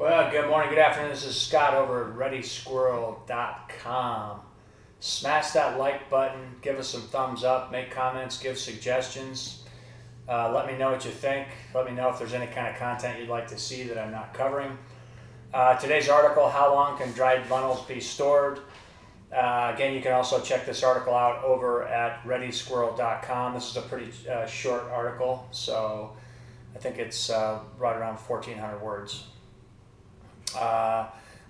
Well, good morning, good afternoon. This is Scott over at ReadySquirrel.com. Smash that like button, give us some thumbs up, make comments, give suggestions. Let me know what you think. Let me know if there's any kind of content you'd like to see that I'm not covering. Today's article, How Long Can Dried Lentils Be Stored? Again, you can also check this article out over at ReadySquirrel.com. This is a pretty short article, so I think it's right around 1,400 words.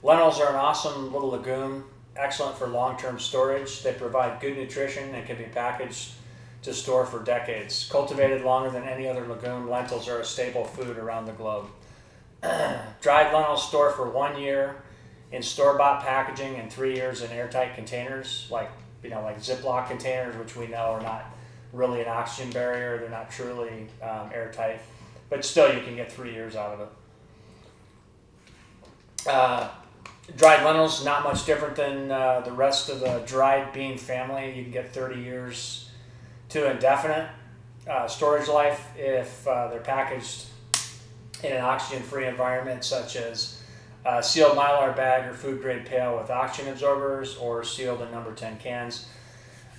Lentils are an awesome little legume, excellent for long-term storage. They provide good nutrition and can be packaged to store for decades. Cultivated longer than any other legume, lentils are a staple food around the globe. Dried lentils store for 1 year in store-bought packaging and 3 years in airtight containers, like Ziploc containers, which we know are not really an oxygen barrier. They're not truly airtight, but still you can get 3 years out of it. Dried lentils, not much different than the rest of the dried bean family. You can get 30 years to indefinite storage life if they're packaged in an oxygen-free environment, such as sealed mylar bag or food-grade pail with oxygen absorbers, or sealed in number 10 cans.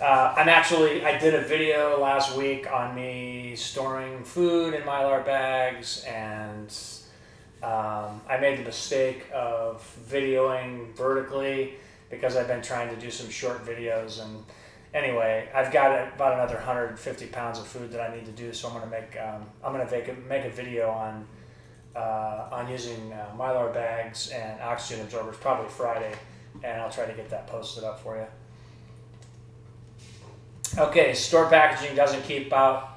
I did a video last week on me storing food in mylar bags, and I made the mistake of videoing vertically because I've been trying to do some short videos. And anyway, I've got about another 150 pounds of food that I need to do, so I'm going to make a video on using mylar bags and oxygen absorbers probably Friday, and I'll try to get that posted up for you. Okay, store packaging doesn't keep out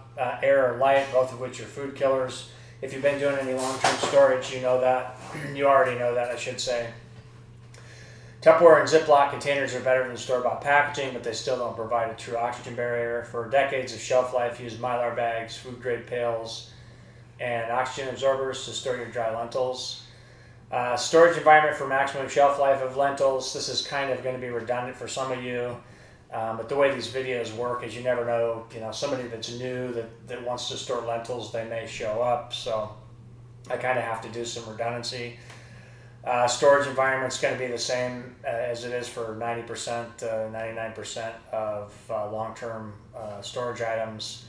air or light, both of which are food killers. If you've been doing any long-term storage, you know that. You already know that, I should say. Tupperware and Ziploc containers are better than store-bought packaging, but they still don't provide a true oxygen barrier. For decades of shelf life, use mylar bags, food-grade pails, and oxygen absorbers to store your dry lentils. Storage environment for maximum shelf life of lentils. This is kind of going to be redundant for some of you. But the way these videos work is you never know, somebody that's new that wants to store lentils, they may show up. So I kind of have to do some redundancy. Storage environment's going to be the same as it is for 90% to 99% of long-term storage items.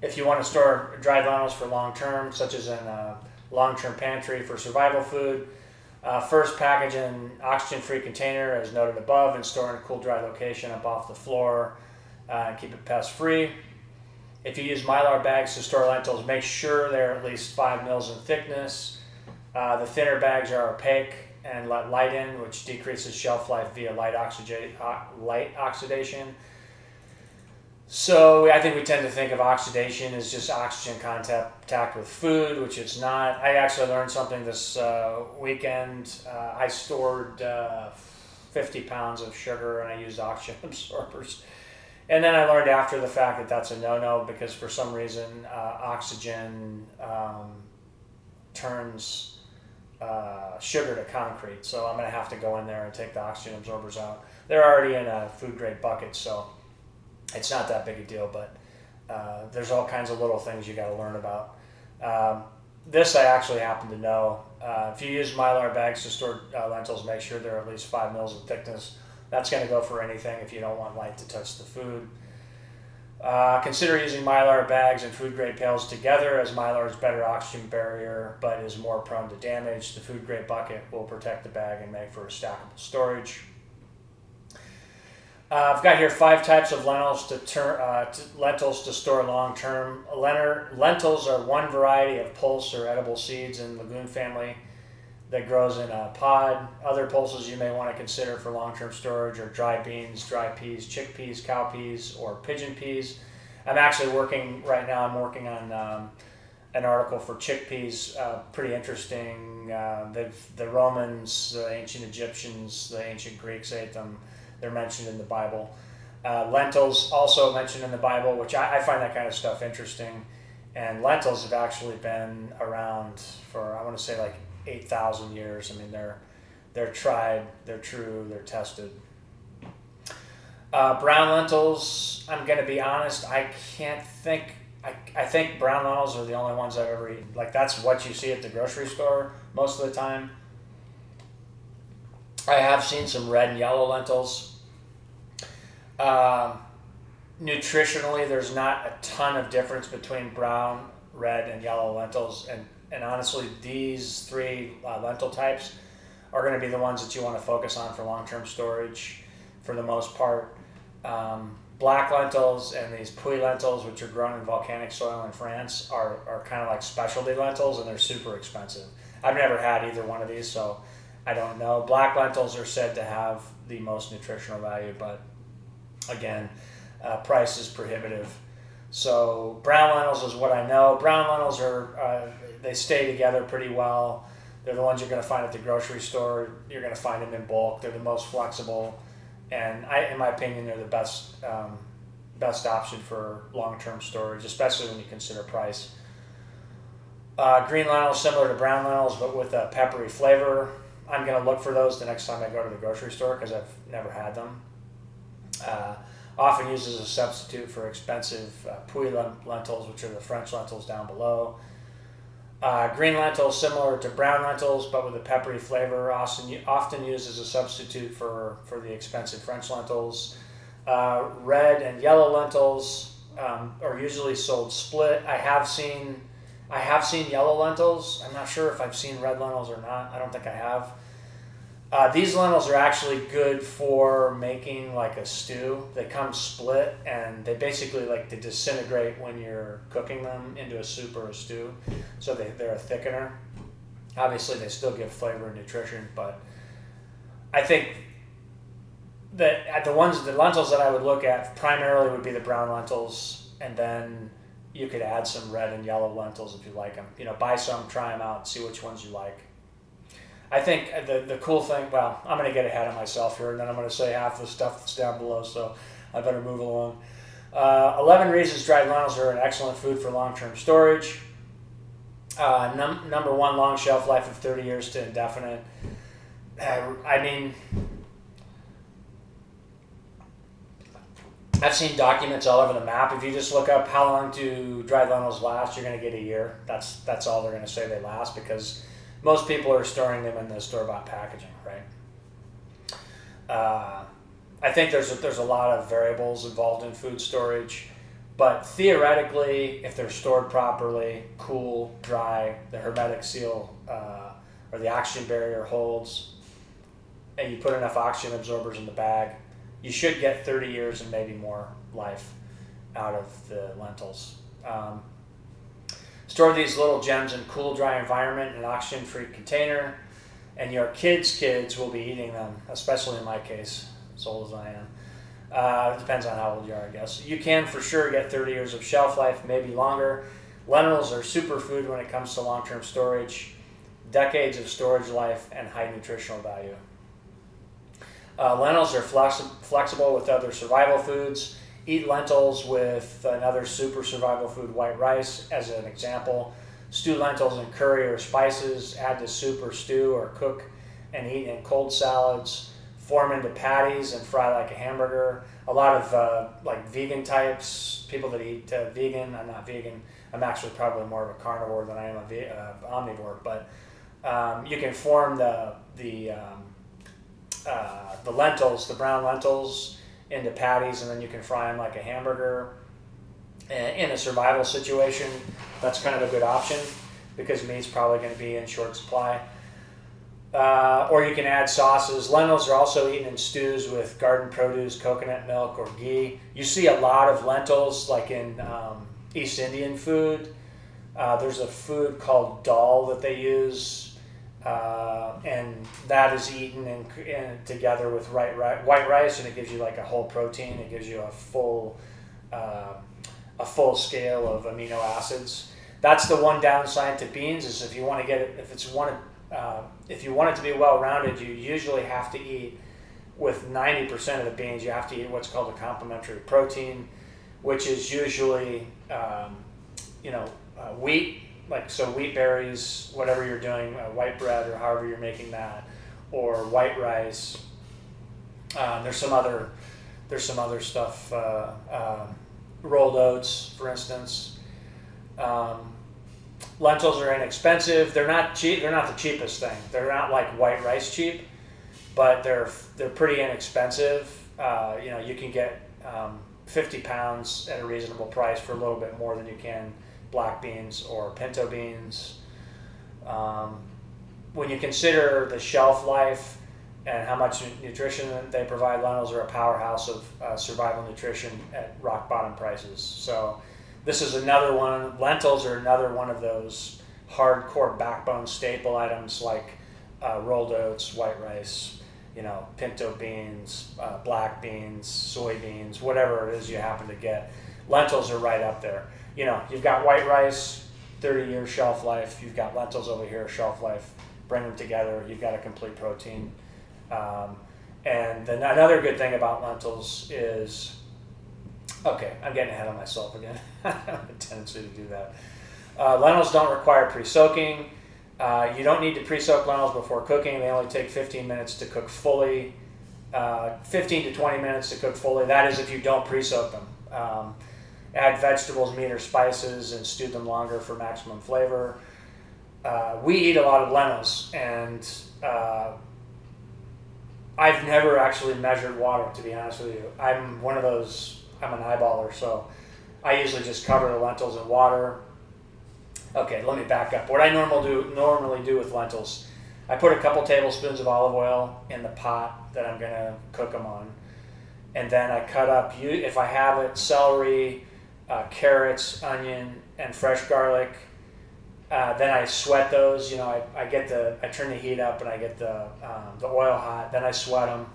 If you want to store dried lentils for long-term, such as in a long-term pantry for survival food, first package in oxygen-free container as noted above and store in a cool, dry location up off the floor. Keep it pest-free. If you use mylar bags to store lentils, make sure they're at least 5 mils in thickness. The thinner bags are opaque and let light in, which decreases shelf life via light oxidation. So I think we tend to think of oxidation as just oxygen contact with food, which it's not. I actually learned something this weekend. I stored 50 pounds of sugar and I used oxygen absorbers. And then I learned after the fact that that's a no-no because for some reason oxygen turns sugar to concrete. So I'm going to have to go in there and take the oxygen absorbers out. They're already in a food-grade bucket, so it's not that big a deal, but there's all kinds of little things you got to learn about. This I actually happen to know. If you use mylar bags to store lentils, make sure they're at least 5 mils in thickness. That's going to go for anything if you don't want light to touch the food. Consider using mylar bags and food-grade pails together, as mylar is better oxygen barrier but is more prone to damage. The food-grade bucket will protect the bag and make for a stackable storage. I've got here 5 types of lentils to store long-term. Lentils are one variety of pulse or edible seeds in legume family that grows in a pod. Other pulses you may want to consider for long-term storage are dry beans, dry peas, chickpeas, cowpeas, or pigeon peas. I'm working on an article for chickpeas, pretty interesting. The Romans, the ancient Egyptians, the ancient Greeks ate them. They're mentioned in the Bible. Lentils also mentioned in the Bible, which I find that kind of stuff interesting. And lentils have actually been around for, I want to say, like 8,000 years. I mean, they're tried, they're true, they're tested. Brown lentils, I'm going to be honest, I can't think I think brown lentils are the only ones I've ever eaten. Like that's what you see at the grocery store most of the time. I have seen some red and yellow lentils. Nutritionally, there's not a ton of difference between brown, red, and yellow lentils. And honestly, these three lentil types are going to be the ones that you want to focus on for long-term storage for the most part. Black lentils and these puy lentils, which are grown in volcanic soil in France, are kind of like specialty lentils, and they're super expensive. I've never had either one of these, so I don't know. Black lentils are said to have the most nutritional value, but again, price is prohibitive. So brown lentils is what I know. Brown lentils are, they stay together pretty well. They're the ones you're going to find at the grocery store. You're going to find them in bulk. They're the most flexible. And in my opinion, they're the best option for long-term storage, especially when you consider price. Green lentils, similar to brown lentils, but with a peppery flavor. I'm going to look for those the next time I go to the grocery store because I've never had them. Often used as a substitute for expensive puy lentils, which are the French lentils down below. Green lentils, similar to brown lentils, but with a peppery flavor, often used as a substitute for the expensive French lentils. Red and yellow lentils are usually sold split. I have seen yellow lentils. I'm not sure if I've seen red lentils or not. I don't think I have. These lentils are actually good for making like a stew. They come split, and they basically they disintegrate when you're cooking them into a soup or a stew. So they're a thickener. Obviously, they still give flavor and nutrition, but I think that the lentils that I would look at primarily would be the brown lentils, and then you could add some red and yellow lentils if you like them. Buy some, try them out, see which ones you like. I think the cool thing, well, I'm going to get ahead of myself here, and then I'm going to say half the stuff that's down below, so I better move along. 11 reasons dried lentils are an excellent food for long-term storage. Number one, long shelf life of 30 years to indefinite. I mean, I've seen documents all over the map. If you just look up how long do dried lentils last, you're going to get a year. That's all they're going to say they last, because most people are storing them in the store-bought packaging, right? I think there's a lot of variables involved in food storage, but theoretically, if they're stored properly, cool, dry, the hermetic seal or the oxygen barrier holds, and you put enough oxygen absorbers in the bag, you should get 30 years and maybe more life out of the lentils. Store these little gems in cool, dry environment in an oxygen-free container, and your kids' will be eating them, especially in my case, as old as I am. It depends on how old you are, I guess. You can for sure get 30 years of shelf life, maybe longer. Lentils are superfood when it comes to long-term storage, decades of storage life, and high nutritional value. Lentils are flexible with other survival foods. Eat lentils with another super survival food, white rice, as an example. Stew lentils in curry or spices, add to soup or stew, or cook and eat in cold salads. Form into patties and fry like a hamburger. A lot of vegan types, people that eat vegan. I'm not vegan. I'm actually probably more of a carnivore than I am an omnivore. But you can form the lentils, the brown lentils, into patties, and then you can fry them like a hamburger. In a survival situation, that's kind of a good option because meat's probably going to be in short supply. Or you can add sauces. Lentils are also eaten in stews with garden produce, coconut milk, or ghee. You see a lot of lentils like in East Indian food. There's a food called dal that they use. And that is eaten in together with white rice, and it gives you like a whole protein. It gives you a full scale of amino acids. That's the one downside to beans is if you want to get it, if you want it to be well-rounded, you usually have to eat with 90% of the beans. You have to eat what's called a complementary protein, which is usually wheat. So wheat berries, whatever you're doing, white bread or however you're making that, or white rice. There's some other stuff, rolled oats, for instance. Um, Lentils are inexpensive. They're not cheap. They're not the cheapest thing. They're not like white rice cheap, but they're pretty inexpensive. You can get 50 pounds at a reasonable price for a little bit more than you can black beans or pinto beans. When you consider the shelf life and how much nutrition they provide, lentils are a powerhouse of survival nutrition at rock bottom prices. So this is another one. Lentils are another one of those hardcore backbone staple items like rolled oats, white rice, pinto beans, black beans, soybeans, whatever it is you happen to get. Lentils are right up there. You've got white rice, 30-year shelf life. You've got lentils over here, shelf life. Bring them together, you've got a complete protein. And then another good thing about lentils is, okay, I'm getting ahead of myself again. I have a tendency to do that. Lentils don't require pre-soaking. You don't need to pre-soak lentils before cooking. They only take 15 minutes to cook fully. 15 to 20 minutes to cook fully. That is if you don't pre-soak them. Add vegetables, meat, or spices and stew them longer for maximum flavor. We eat a lot of lentils, and I've never actually measured water, to be honest with you. I'm an eyeballer, so I usually just cover the lentils in water. Okay, let me back up. What I normally do with lentils, I put a couple tablespoons of olive oil in the pot that I'm going to cook them on, and then I cut up, if I have it, celery, carrots, onion, and fresh garlic. Then I sweat those. I turn the heat up and I get the oil hot. Then I sweat them.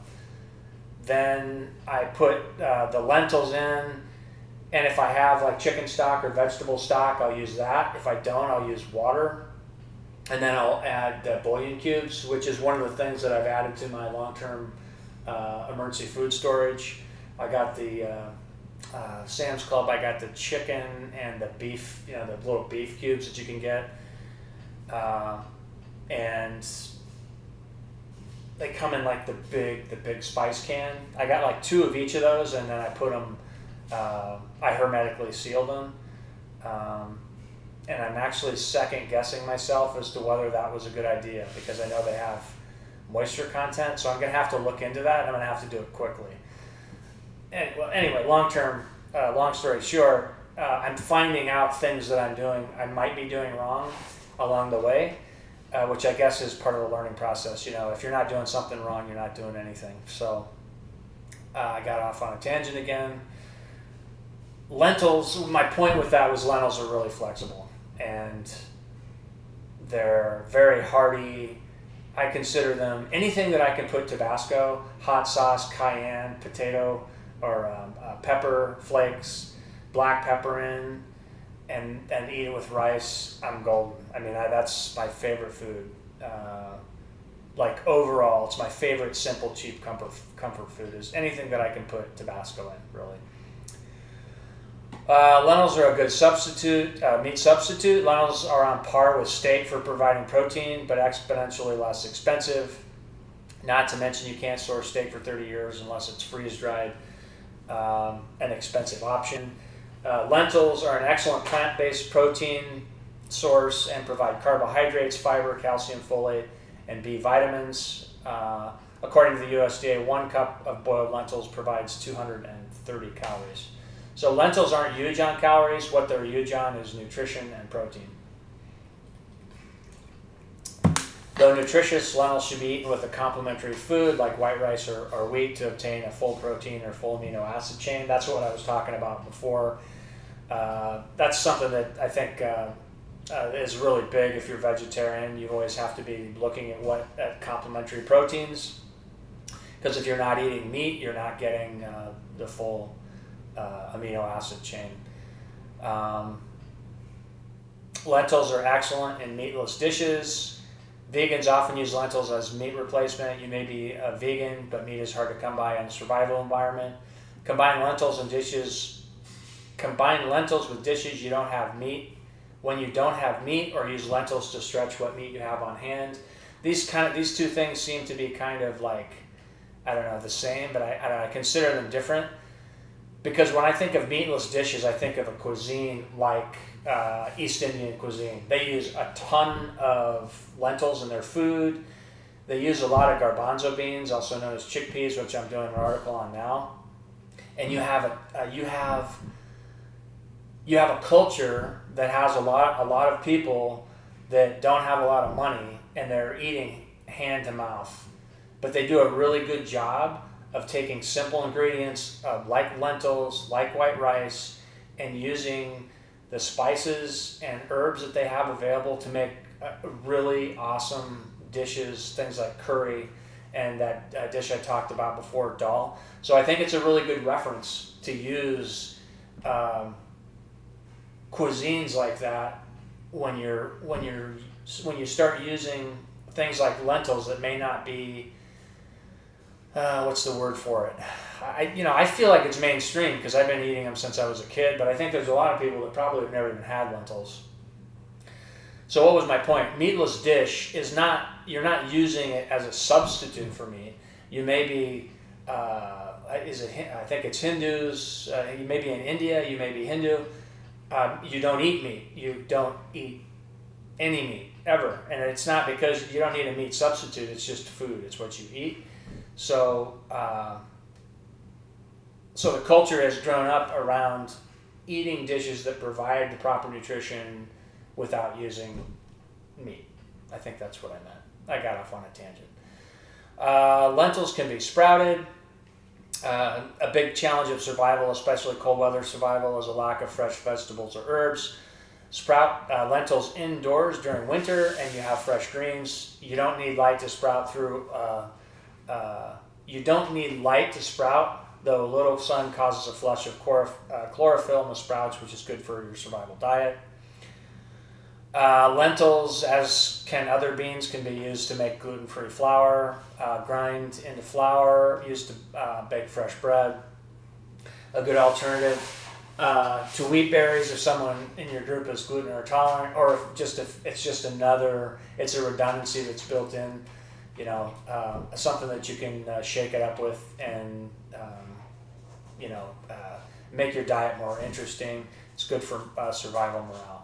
Then I put the lentils in, and if I have like chicken stock or vegetable stock, I'll use that. If I don't, I'll use water, and then I'll add bouillon cubes, which is one of the things that I've added to my long-term emergency food storage. I got the Sam's Club, I got the chicken and the beef, the little beef cubes that you can get. And they come in like the big spice can. I got like 2 of each of those, and then I put them, I hermetically sealed them. And I'm actually second guessing myself as to whether that was a good idea, because I know they have moisture content, so I'm going to have to look into that, and I'm going to have to do it quickly. Anyway, long story short, I'm finding out things that I might be doing wrong along the way, which I guess is part of the learning process. If you're not doing something wrong, you're not doing anything. So I got off on a tangent again. Lentils, my point with that was lentils are really flexible, and they're very hearty. I consider them anything that I can put Tabasco, hot sauce, cayenne, potato, or pepper flakes, black pepper in, and eat it with rice. I'm golden. I mean, that's my favorite food. Overall, it's my favorite simple, cheap comfort food is anything that I can put Tabasco in, really. Lentils are a good meat substitute. Lentils are on par with steak for providing protein, but exponentially less expensive. Not to mention you can't store steak for 30 years unless it's freeze-dried. An expensive option. Lentils are an excellent plant-based protein source and provide carbohydrates, fiber, calcium, folate, and B vitamins. According to the USDA, 1 cup of boiled lentils provides 230 calories. So lentils aren't huge on calories. What they're huge on is nutrition and protein. Though nutritious, lentils should be eaten with a complementary food like white rice or wheat to obtain a full protein or full amino acid chain. That's what I was talking about before. That's something that I think is really big if you're vegetarian. You always have to be looking at complementary proteins, because if you're not eating meat, you're not getting the full amino acid chain. Lentils are excellent in meatless dishes. Vegans often use lentils as meat replacement. You may be a vegan, but meat is hard to come by in a survival environment. Combine lentils with dishes you don't have meat. When you don't have meat, or use lentils to stretch what meat you have on hand. These 2 things seem to be kind of like, I don't know, the same, but I consider them different. Because when I think of meatless dishes, I think of a cuisine like East Indian cuisine. They use a ton of lentils in their food. They use a lot of garbanzo beans, also known as chickpeas, which I'm doing an article on now. And you have a culture that has a lot of people that don't have a lot of money, and they're eating hand to mouth. But they do a really good job of taking simple ingredients like lentils, like white rice, and using the spices and herbs that they have available to make really awesome dishes, things like curry and that dish I talked about before, dal. So I think it's a really good reference to use cuisines like that when you start using things like lentils that may not be what's the word for it? I feel like it's mainstream because I've been eating them since I was a kid, but I think there's a lot of people that probably have never even had lentils. So what was my point? Meatless dish is not, you're not using it as a substitute for meat. You may be, I think it's Hindus, you may be in India, you may be Hindu. You don't eat meat. You don't eat any meat, ever. And it's not because you don't need a meat substitute, it's just food, it's what you eat. So, so the culture has grown up around eating dishes that provide the proper nutrition without using meat. I think that's what I meant. I got off on a tangent. Lentils can be sprouted. A big challenge of survival, especially cold weather survival, is a lack of fresh vegetables or herbs. Sprout lentils indoors during winter, and you have fresh greens. You don't need light to sprout through. You don't need light to sprout, though a little sun causes a flush of chlorophyll in the sprouts, which is good for your survival diet. Lentils, as can other beans, can be used to make gluten-free flour, grind into flour, used to bake fresh bread. A good alternative to wheat berries if someone in your group is gluten or intolerant, or if it's just it's a redundancy that's built in, something that you can shake it up with and, make your diet more interesting. It's good for survival morale.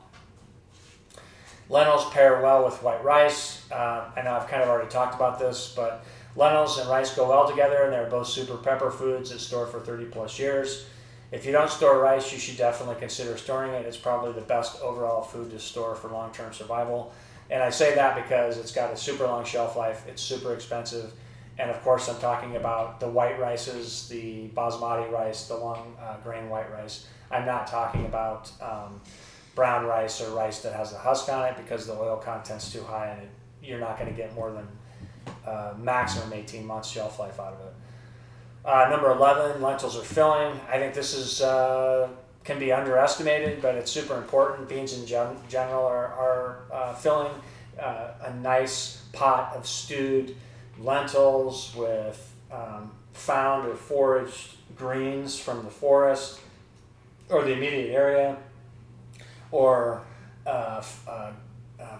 Lentils pair well with white rice. I know I've kind of already talked about this, but lentils and rice go well together, and they're both super pepper foods that store for 30 plus years. If you don't store rice, you should definitely consider storing it. It's probably the best overall food to store for long-term survival. And I say that because it's got a super long shelf life, it's super expensive, and of course I'm talking about the white rices, the basmati rice, the long grain white rice. I'm not talking about brown rice or rice that has a husk on it, because the oil content's too high and you're not going to get more than maximum 18 months shelf life out of it. Number 11, lentils are filling. I think this is can be underestimated, but it's super important. Beans in general are filling. A nice pot of stewed lentils with found or foraged greens from the forest or the immediate area, or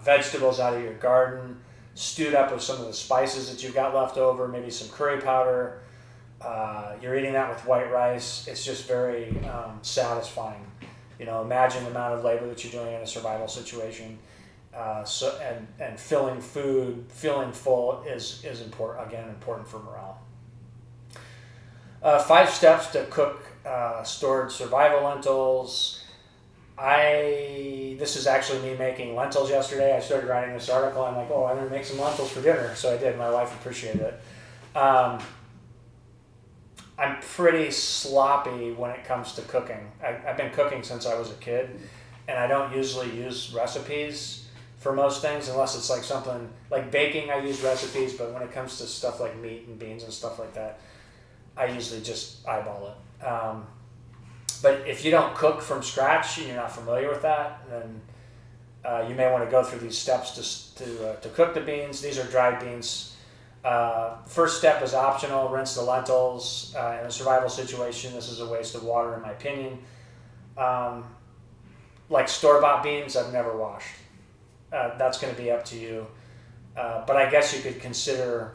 vegetables out of your garden, stewed up with some of the spices that you've got left over, maybe some curry powder. You're eating that with white rice. It's just very satisfying. Imagine the amount of labor that you're doing in a survival situation. And filling food, feeling full is important for morale. 5 steps to cook stored survival lentils. This is actually me making lentils yesterday. I started writing this article. I'm like, I'm going to make some lentils for dinner. So I did. My wife appreciated it. I'm pretty sloppy when it comes to cooking. I've been cooking since I was a kid, and I don't usually use recipes for most things, unless it's like something like baking. I use recipes, but when it comes to stuff like meat and beans and stuff like that, I usually just eyeball it. But if you don't cook from scratch and you're not familiar with that, then you may want to go through these steps to cook the beans. These are dried beans. First step is optional. Rinse the lentils. In a survival situation, this is a waste of water, in my opinion. Like store-bought beans, I've never washed. That's going to be up to you. But I guess you could consider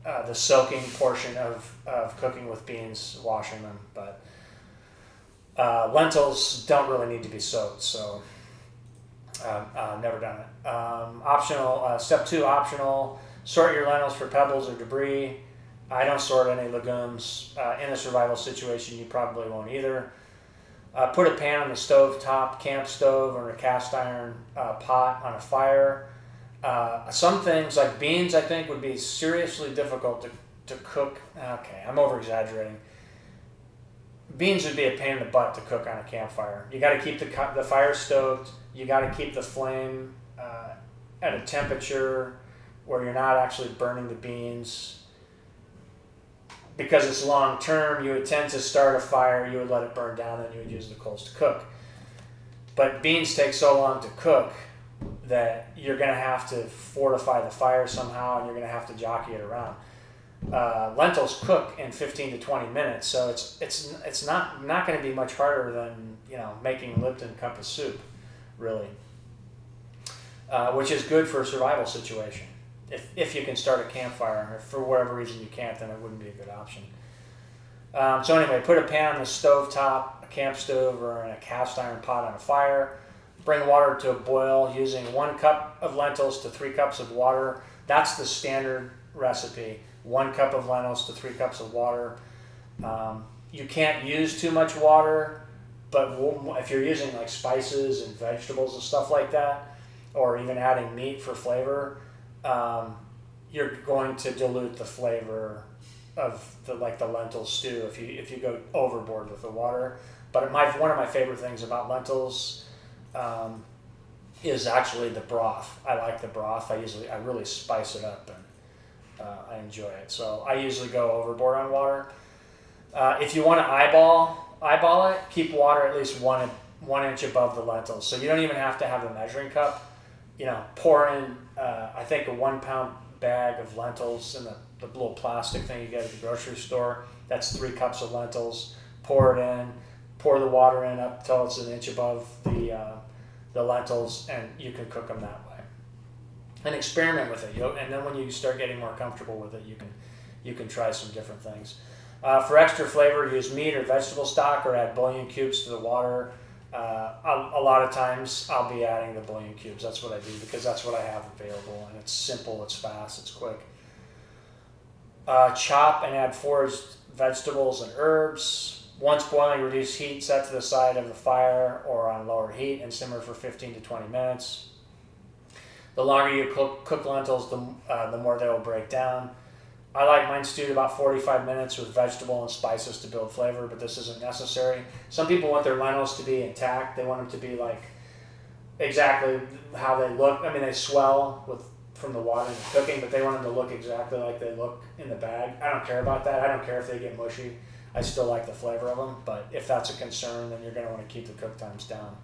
the soaking portion of cooking with beans, washing them. But Lentils don't really need to be soaked, so never done it. Optional, step 2, optional, sort your lentils for pebbles or debris. I don't sort any legumes. In a survival situation, you probably won't either. Put a pan on the stove top, camp stove, or a cast iron pot on a fire. Some things like beans, I think, would be seriously difficult to cook. Okay, I'm over exaggerating. Beans would be a pain in the butt to cook on a campfire. You got to keep the fire stoked. You got to keep the flame at a temperature where you're not actually burning the beans. Because it's long term, you would tend to start a fire, you would let it burn down, then you would use the coals to cook. But beans take so long to cook that you're going to have to fortify the fire somehow, and you're going to have to jockey it around. Lentils cook in 15 to 20 minutes, so it's not going to be much harder than making Lipton cup of soup, really, which is good for a survival situation. If you can start a campfire, if for whatever reason you can't, then it wouldn't be a good option. So anyway, put a pan on the stove top, a camp stove, or in a cast iron pot on a fire. Bring water to a boil using 1 cup of lentils to 3 cups of water. That's the standard recipe. 1 cup of lentils to 3 cups of water. You can't use too much water, but if you're using like spices and vegetables and stuff like that, or even adding meat for flavor, you're going to dilute the flavor of the lentil stew if you go overboard with the water. But one of my favorite things about lentils is actually the broth. I like the broth. I really spice it up, and I enjoy it. So I usually go overboard on water. If you want to eyeball it, keep water at least one inch above the lentils. So you don't even have to have a measuring cup. Pour in, I think, a 1 pound bag of lentils in the little plastic thing you get at the grocery store. That's 3 cups of lentils. Pour it in, pour the water in up till it's an inch above the lentils, and you can cook them that way. And experiment with it. And then when you start getting more comfortable with it, you can try some different things. For extra flavor, use meat or vegetable stock, or add bouillon cubes to the water. A lot of times I'll be adding the bouillon cubes. That's what I do because that's what I have available, and it's simple, it's fast, it's quick. Chop and add foraged vegetables and herbs. Once boiling, reduce heat, set to the side of the fire or on lower heat, and simmer for 15 to 20 minutes. The longer you cook lentils, the more they will break down. I like mine stewed about 45 minutes with vegetable and spices to build flavor, but this isn't necessary. Some people want their lentils to be intact. They want them to be like exactly how they look. I mean, they swell from the water and the cooking, but they want them to look exactly like they look in the bag. I don't care about that. I don't care if they get mushy. I still like the flavor of them, but if that's a concern, then you're going to want to keep the cook times down.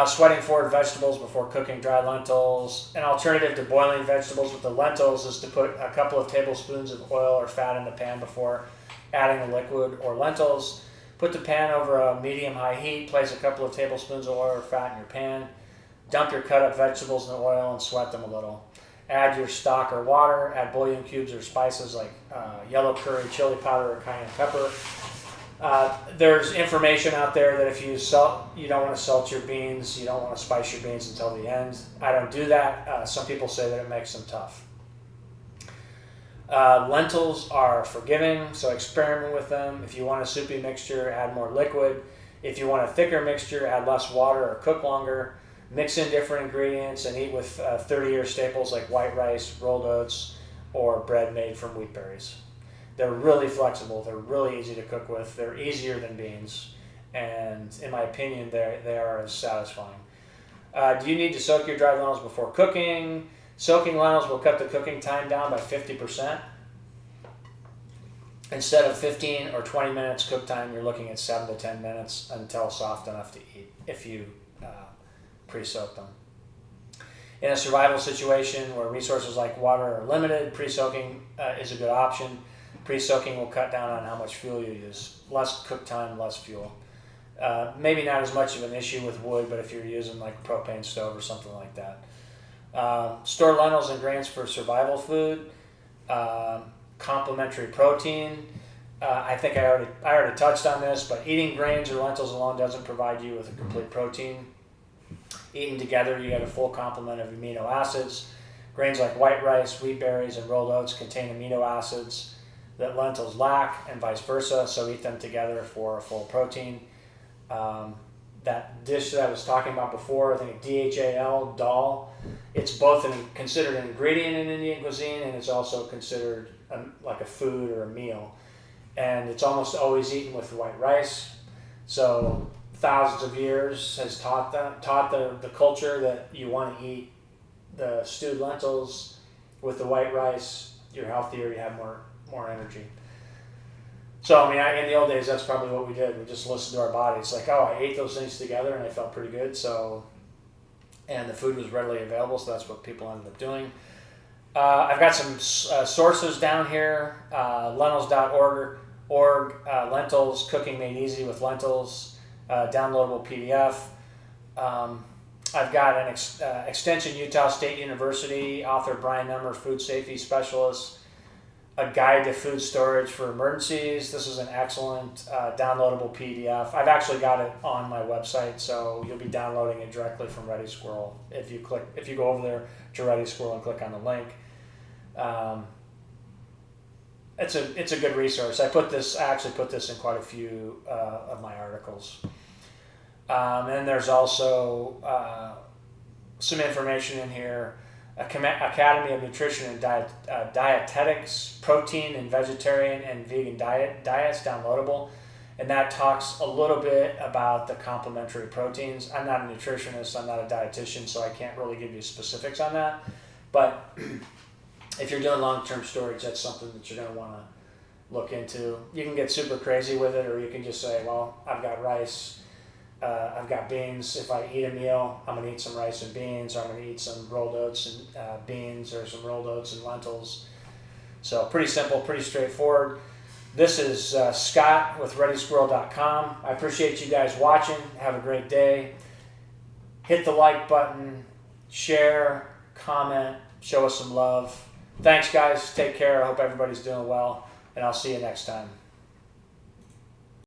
Sweating forward vegetables before cooking dry lentils. An alternative to boiling vegetables with the lentils is to put a couple of tablespoons of oil or fat in the pan before adding the liquid or lentils. Put the pan over a medium-high heat. Place a couple of tablespoons of oil or fat in your pan. Dump your cut-up vegetables in the oil and sweat them a little. Add your stock or water. Add bouillon cubes or spices like yellow curry, chili powder, or cayenne pepper. There's information out there that if you don't want to salt your beans, you don't want to spice your beans until the end. I don't do that. Some people say that it makes them tough. Lentils are forgiving, so experiment with them. If you want a soupy mixture, add more liquid. If you want a thicker mixture, add less water or cook longer. Mix in different ingredients and eat with 30-year staples like white rice, rolled oats, or bread made from wheat berries. They're really flexible. They're really easy to cook with. They're easier than beans. And in my opinion, they are as satisfying. Do you need to soak your dried lentils before cooking? Soaking lentils will cut the cooking time down by 50%. Instead of 15 or 20 minutes cook time, you're looking at 7 to 10 minutes until soft enough to eat if you pre-soak them. In a survival situation where resources like water are limited, pre-soaking is a good option. Pre-soaking will cut down on how much fuel you use. Less cook time, less fuel. Maybe not as much of an issue with wood, but if you're using like a propane stove or something like that. Store lentils and grains for survival food. Complementary protein. I think I already touched on this, but eating grains or lentils alone doesn't provide you with a complete protein. Eaten together, you get a full complement of amino acids. Grains like white rice, wheat berries, and rolled oats contain amino acids that lentils lack, and vice versa. So eat them together for a full protein. That dish that I was talking about before, I think DHAL, dal, it's both considered an ingredient in Indian cuisine, and it's also considered like a food or a meal. And it's almost always eaten with white rice. So thousands of years has taught the culture that you want to eat the stewed lentils with the white rice. You're healthier, you have more energy. So, I mean, in the old days, that's probably what we did. We just listened to our body. It's like, oh, I ate those things together and I felt pretty good. So, and the food was readily available, so that's what people ended up doing. I've got some sources down here, lentils.org, Lentils, Cooking Made Easy with Lentils, downloadable PDF. I've got an Extension Utah State University, author Brian Nummer, food safety specialist, a guide to food storage for emergencies. This is an excellent downloadable PDF. I've actually got it on my website, so you'll be downloading it directly from Ready Squirrel. If you go over there to Ready Squirrel and click on the link, it's a good resource. I actually put this in quite a few of my articles. And there's also some information in here. Academy of Nutrition and Dietetics, protein and vegetarian and vegan diets, downloadable. And that talks a little bit about the complementary proteins. I'm not a nutritionist, I'm not a dietitian, so I can't really give you specifics on that. But if you're doing long-term storage, that's something that you're going to want to look into. You can get super crazy with it, or you can just say, well, I've got rice, I've got beans. If I eat a meal, I'm going to eat some rice and beans, or I'm going to eat some rolled oats and beans, or some rolled oats and lentils. So pretty simple, pretty straightforward. This is Scott with ReadySquirrel.com. I appreciate you guys watching. Have a great day. Hit the like button, share, comment, show us some love. Thanks, guys. Take care. I hope everybody's doing well, and I'll see you next time.